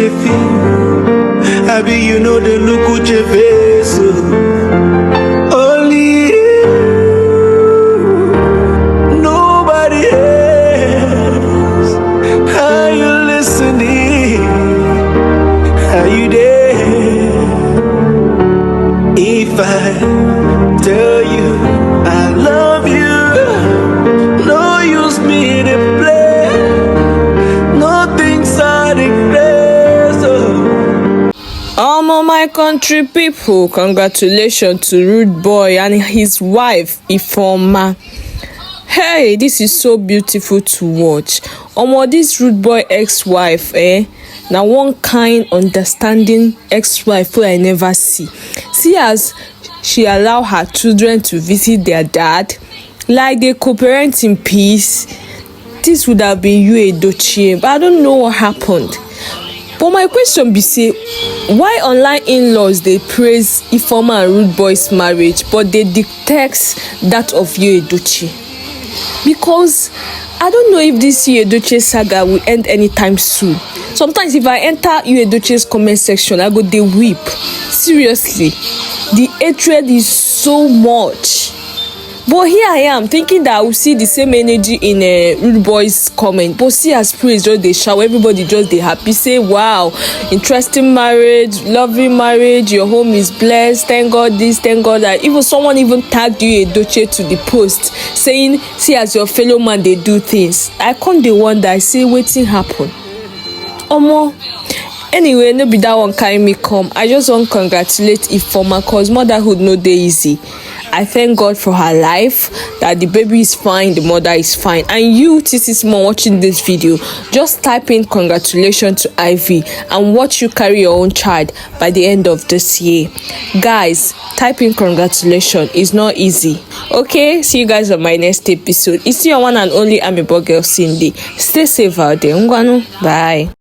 they feel. I be you know the look with your face. Only you, nobody else. Are you listening? Are you there? If I tell you I love you, no use me to play. Nothing's out of place. My country people, congratulations to Rude Boy and his wife Ifeanyi. Hey, this is so beautiful to watch. This Rude Boy ex-wife, now one kind understanding ex-wife who I never see as she allow her children to visit their dad, like they co-parent in peace. This would have been you Edochie, but I don't know what happened. But my question be say, why online in-laws they praise Ifeanyi and Rude Boy's marriage, but they detect that of you Edochie? Because I don't know if this Edochie saga will end anytime soon. Sometimes if I enter Edochie's comment section, I go they weep. Seriously, the hatred is so much. But here I am thinking that I will see the same energy in Rude Boy's comment. But see, as praise just they shout, everybody just they happy, say wow, interesting marriage, loving marriage, your home is blessed, thank God this, thank God that. Even someone even tagged you Edochie to the post saying, see as your fellow man they do things. I can't the wonder, I say waiting happen. Anyway, no be that one carry me come. I just want to congratulate Ifeanyi cause motherhood no dey easy. I thank God for her life, that the baby is fine, the mother is fine. And you, Tessy Small, watching this video, just type in congratulations to Ivy and watch you carry your own child by the end of this year. Guys, type in congratulations. It's not easy. Okay, see you guys on my next episode. It's your one and only Amebo Girl Cindy. Stay safe out there. Bye.